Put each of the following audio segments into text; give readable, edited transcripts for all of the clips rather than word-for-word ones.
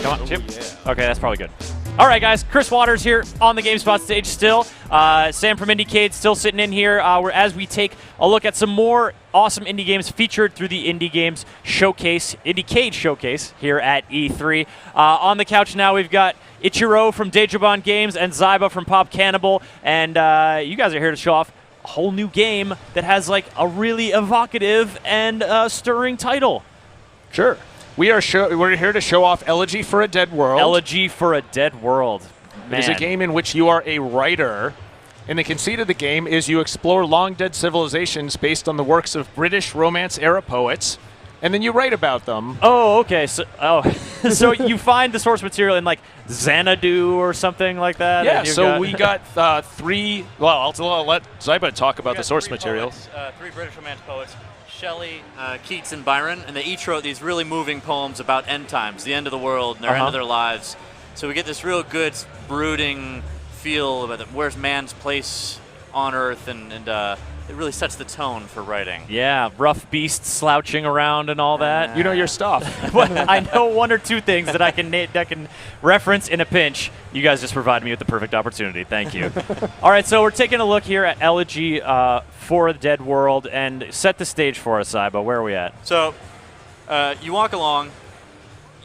Come on, Chip. Yeah. Okay, that's probably good. All right, guys. Chris Waters here on the GameSpot stage still. Sam from IndieCade still sitting in here as we take a look at some more awesome indie games featured through the Indie Games Showcase, IndieCade Showcase here at E3. On the couch now, we've got Ichiro from Dejobon Games and Zyba from Pop Cannibal. And you guys are here to show off a whole new game that has like a really evocative and stirring title. Sure. We're here to show off Elegy for a Dead World. Elegy for a Dead World. Man. It is a game in which you are a writer, and the conceit of the game is you explore long-dead civilizations based on the works of British Romance-era poets, and then you write about them. Oh, okay. So, so you find the source material in like Xanadu or something like that? Yeah, so we got three. Well, I'll let Zyba talk about the source material. Three British Romance poets. Shelley, Keats, and Byron, and they each wrote these really moving poems about end times, the end of the world, and their end of their lives. So we get this real good, brooding feel about where's man's place on Earth, and it really sets the tone for writing. Yeah, rough beasts slouching around and all that. You know your stuff. I know one or two things that I can reference in a pinch. You guys just provided me with the perfect opportunity. Thank you. All right, so we're taking a look here at Elegy for a Dead World, and set the stage for us, Zyba. Where are we at? So you walk along,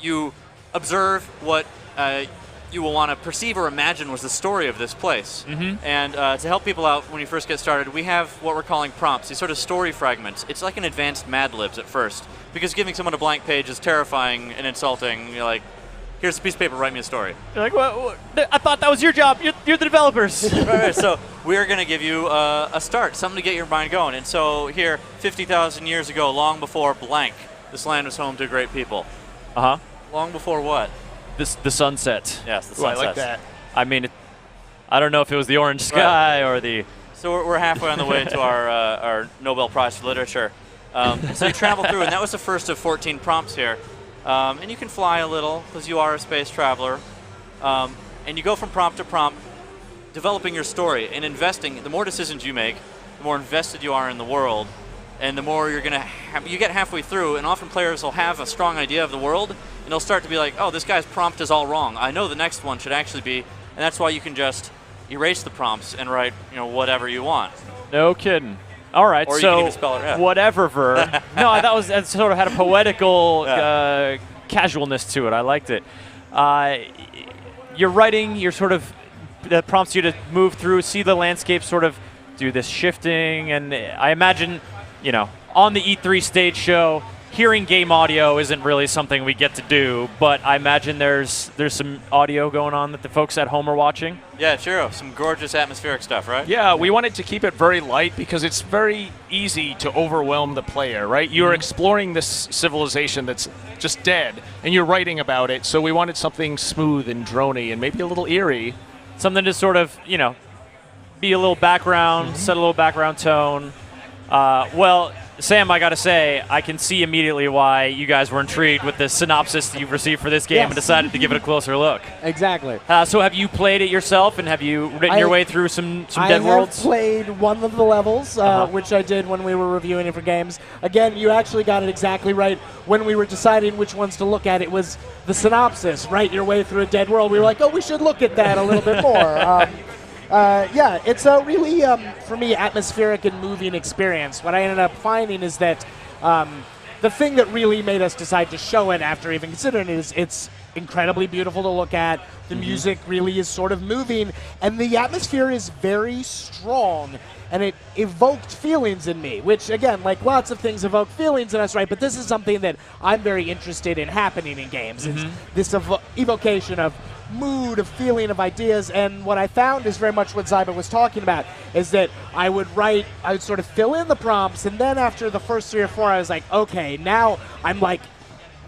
you observe what you will want to perceive or imagine was the story of this place. And to help people out when you first get started, we have what we're calling prompts, these sort of story fragments. It's like an advanced Mad Libs at first, because giving someone a blank page is terrifying and insulting. You're like, here's a piece of paper, write me a story. You're like, well, I thought that was your job. You're the developers. Right, so we're going to give you a start, something to get your mind going. And so here, 50,000 years ago, long before blank, this land was home to great people. Long before what? The sunset. Yes, the Ooh, I sunset. like that. I mean, I don't know if it was the orange sky or the... So we're halfway on the way to our Nobel Prize for Literature. So you travel through, and that was the first of 14 prompts here. And you can fly a little, because you are a space traveler. And you go from prompt to prompt, developing your story and investing. The more decisions you make, the more invested you are in the world, and the more you're going to you get halfway through, and often players will have a strong idea of the world, and they'll start to be like, oh, this guy's prompt is all wrong. I know the next one should actually be, and that's why you can just erase the prompts and write, whatever you want. No kidding. All right, or so you can even spell it, yeah. whatever ver. No, that sort of had a poetical casualness to it. I liked it. You're writing, that prompts you to move through, see the landscape sort of do this shifting, and I imagine, on the E3 stage show, hearing game audio isn't really something we get to do, but I imagine there's some audio going on that the folks at home are watching. Yeah, sure. Some gorgeous atmospheric stuff, right? Yeah, we wanted to keep it very light because it's very easy to overwhelm the player, right? You're exploring this civilization that's just dead, and you're writing about it, so we wanted something smooth and drony and maybe a little eerie. Something to sort of, be a little background, set a little background tone. Well, Sam, I gotta say, I can see immediately why you guys were intrigued with the synopsis that you've received for this game and decided to give it a closer look. Exactly. So have you played it yourself, and have you written your way through some Dead Worlds? I have played one of the levels, which I did when we were reviewing it for games. Again, you actually got it exactly right. When we were deciding which ones to look at, it was the synopsis, write your way through a Dead World. We were like, oh, we should look at that a little bit more. Yeah, it's a really, for me, atmospheric and moving experience. What I ended up finding is that the thing that really made us decide to show it after even considering it is it's incredibly beautiful to look at. The music really is sort of moving, and the atmosphere is very strong, and it evoked feelings in me, which, again, like lots of things evoke feelings in us, right? But this is something that I'm very interested in happening in games. It's this evocation of mood, of feeling, of ideas, and what I found is very much what Zyba was talking about, is that I would sort of fill in the prompts, and then after the first 3 or 4, I was like, okay, now I'm like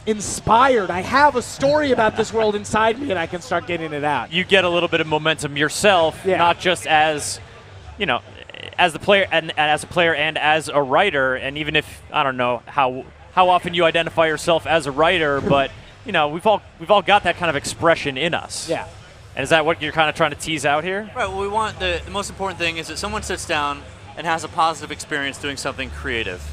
inspired. I have a story about this world inside me, and I can start getting it out. You get a little bit of momentum yourself, not just as, as the player and as a player and as a writer, and even if, I don't know how often you identify yourself as a writer, but we've all got that kind of expression in us. Yeah. And is that what you're kind of trying to tease out here? Right. Well, we want the most important thing is that someone sits down and has a positive experience doing something creative.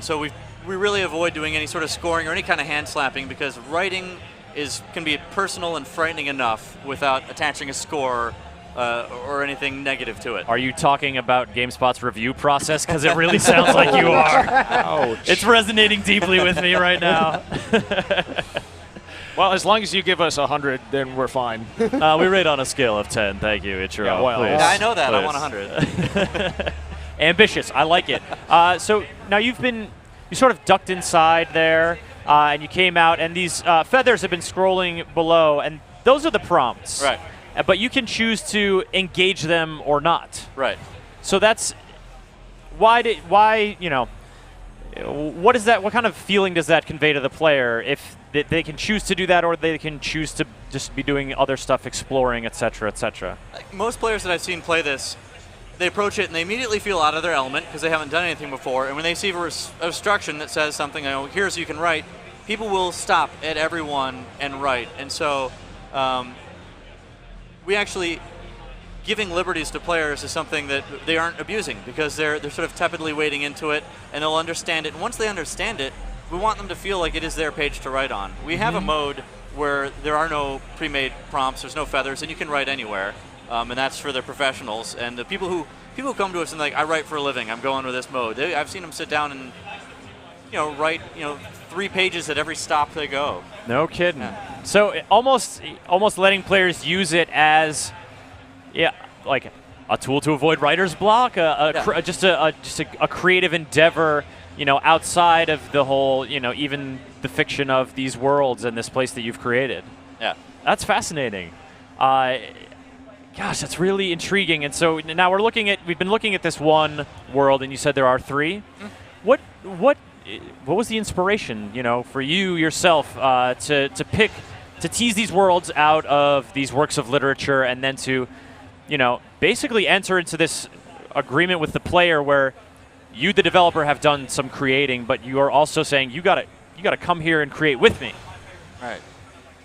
So we really avoid doing any sort of scoring or any kind of hand slapping, because writing can be personal and frightening enough without attaching a score or anything negative to it. Are you talking about GameSpot's review process? Because it really sounds like you are. Ouch. It's resonating deeply with me right now. Well, as long as you give us 100, then we're fine. We rate on a scale of 10. Thank you, Ichiro. Yeah, well, please. Yeah, I know that. I Please. want 100. Ambitious. I like it. So now you sort of ducked inside there, and you came out, and these feathers have been scrolling below, and those are the prompts. Right. But you can choose to engage them or not. Right. So that's why you know, what is that? What kind of feeling does that convey to the player if they can choose to do that, or they can choose to just be doing other stuff, exploring, etc., etc.? Like most players that I've seen play this, they approach it and they immediately feel out of their element because they haven't done anything before. And when they see a instruction that says something, here's you can write, people will stop at everyone and write. And so we actually giving liberties to players is something that they aren't abusing because they're sort of tepidly wading into it and they'll understand it. And once they understand it, we want them to feel like it is their page to write on. We have a mode where there are no pre-made prompts, there's no feathers, and you can write anywhere. And that's for the professionals. And the people who come to us and like, I write for a living, I'm going with this mode. I've seen them sit down and write 3 pages at every stop they go. No kidding. Yeah. So almost letting players use it as, like a tool to avoid writer's block, just a creative endeavor, outside of the whole, even the fiction of these worlds and this place that you've created. Yeah. That's fascinating. Gosh, that's really intriguing. And so now we've been looking at this one world, and you said there are 3. What was the inspiration, for you yourself to pick, to tease these worlds out of these works of literature, and then to, basically enter into this agreement with the player where you, the developer, have done some creating, but you are also saying you gotta come here and create with me. Right.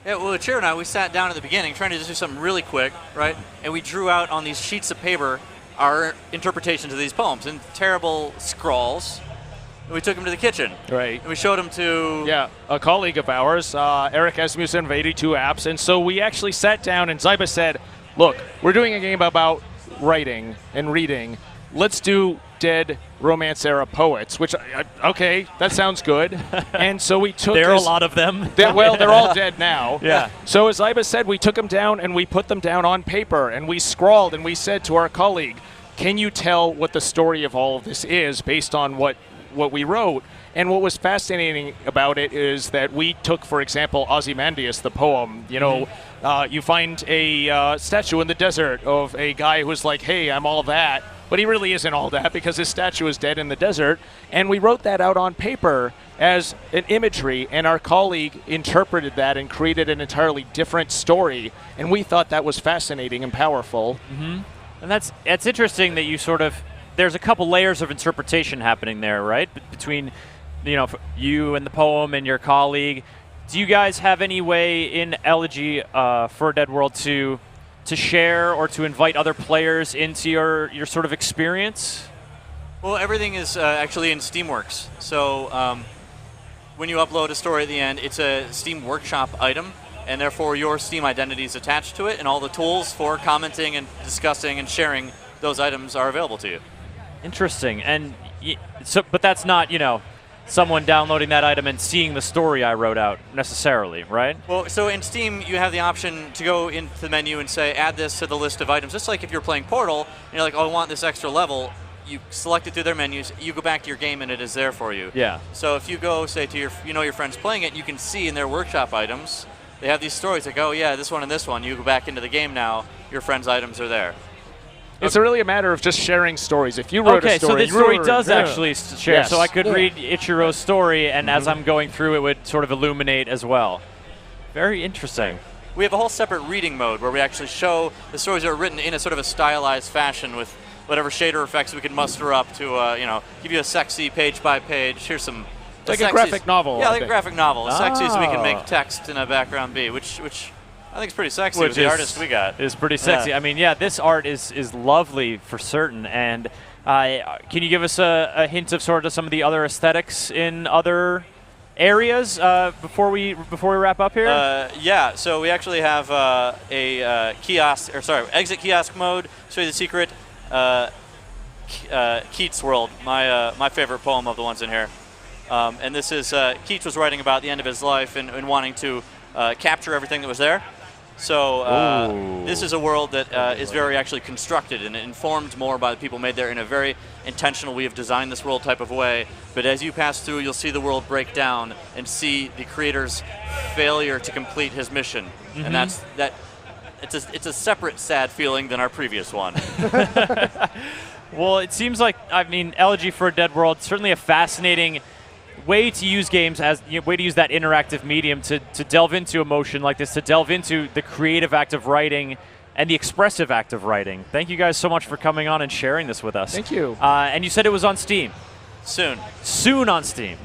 Yeah, well, Chiro and I, we sat down at the beginning trying to just do something really quick, right? And we drew out on these sheets of paper our interpretations of these poems in terrible scrawls. And we took them to the kitchen. Right. And we showed them to... a colleague of ours, Eric Asmussen of 82 Apps. And so we actually sat down and Zyba said, look, we're doing a game about writing and reading. Let's do dead Romance era poets, which, okay, that sounds good. And so we took There are a lot of them. they're all dead now. Yeah. So as Zyba said, we took them down and we put them down on paper and we scrawled and we said to our colleague, can you tell what the story of all of this is based on what we wrote? And what was fascinating about it is that we took, for example, Ozymandias, the poem. You find a statue in the desert of a guy who's like, hey, I'm all that. But he really isn't all that because his statue is dead in the desert. And we wrote that out on paper as an imagery, and our colleague interpreted that and created an entirely different story. And we thought that was fascinating and powerful. Mm-hmm. And that's interesting that you sort of, there's a couple layers of interpretation happening there, right? Between, you and the poem and your colleague. Do you guys have any way in Elegy for a Dead World to share or to invite other players into your sort of experience? Well, everything is actually in Steamworks. So when you upload a story at the end, it's a Steam Workshop item, and therefore your Steam identity is attached to it, and all the tools for commenting and discussing and sharing those items are available to you. Interesting. And but that's not, someone downloading that item and seeing the story I wrote out necessarily, right? Well, so in Steam, you have the option to go into the menu and say, add this to the list of items. Just like if you're playing Portal, and you're like, oh, I want this extra level, you select it through their menus, you go back to your game, and it is there for you. Yeah. So if you go, say, to your friends playing it, you can see in their workshop items, they have these stories like, oh, yeah, this one and this one. You go back into the game now, your friends' items are there. It's really a matter of just sharing stories. If you wrote a story, so this story does actually share. Yes. So I could read Ichiro's story, and as I'm going through, it would sort of illuminate as well. Very interesting. We have a whole separate reading mode where we actually show the stories that are written in a sort of a stylized fashion with whatever shader effects we can muster up to, give you a sexy page by page. Here's some like a graphic novel. Yeah, like a graphic novel. Sexy, so we can make text in a background be, which I think is pretty sexy with the artist we got. Is pretty sexy. I mean, this art is lovely for certain. And can you give us a hint of sort of some of the other aesthetics in other areas before we wrap up here? Yeah, so we actually have a kiosk, or sorry, exit kiosk mode. Show you the secret. Keats' World, my favorite poem of the ones in here. And this is, Keats was writing about the end of his life and wanting to capture everything that was there. So this is a world that is very actually constructed and informed more by the people made there in a very intentional, we have designed this world type of way. But as you pass through, you'll see the world break down and see the creator's failure to complete his mission. And it's a separate sad feeling than our previous one. Well, it seems like, I mean, Elegy for a Dead World, certainly a fascinating way to use games as way to use that interactive medium to delve into emotion like this, to delve into the creative act of writing and the expressive act of writing. Thank you guys so much for coming on and sharing this with us. Thank you. And you said it was on Steam. Soon On Steam.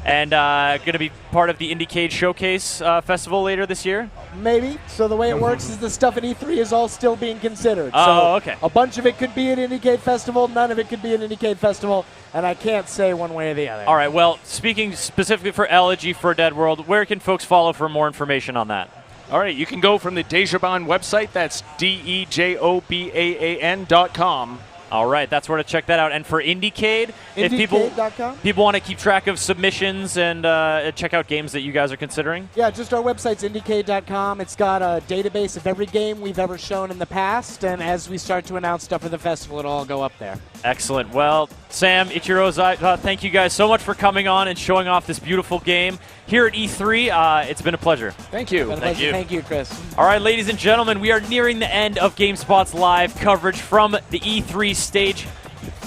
And going to be part of the IndieCade Showcase Festival later this year? Maybe. So the way it works is the stuff at E3 is all still being considered. Oh, so okay. A bunch of it could be an IndieCade Festival, none of it could be an IndieCade Festival, and I can't say one way or the other. All right, well, speaking specifically for Elegy for a Dead World, where can folks follow for more information on that? All right, you can go from the Dejobaan website. That's DEJOBAAN.com. All right, that's where to check that out. And for IndieCade, if people want to keep track of submissions and check out games that you guys are considering? Yeah, just our website's indiecade.com. It's got a database of every game we've ever shown in the past, and as we start to announce stuff for the festival, it'll all go up there. Excellent. Well, Sam, Ichiro, thank you guys so much for coming on and showing off this beautiful game here at E3. It's been a pleasure. Thank you. Thank you, Chris. All right, ladies and gentlemen, we are nearing the end of GameSpot's live coverage from the E3 stage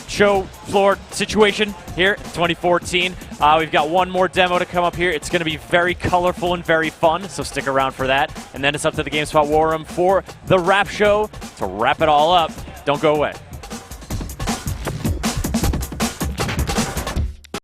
show floor situation here in 2014. We've got one more demo to come up here. It's going to be very colorful and very fun, so stick around for that. And then it's up to the GameSpot War Room for the wrap show to wrap it all up. Don't go away.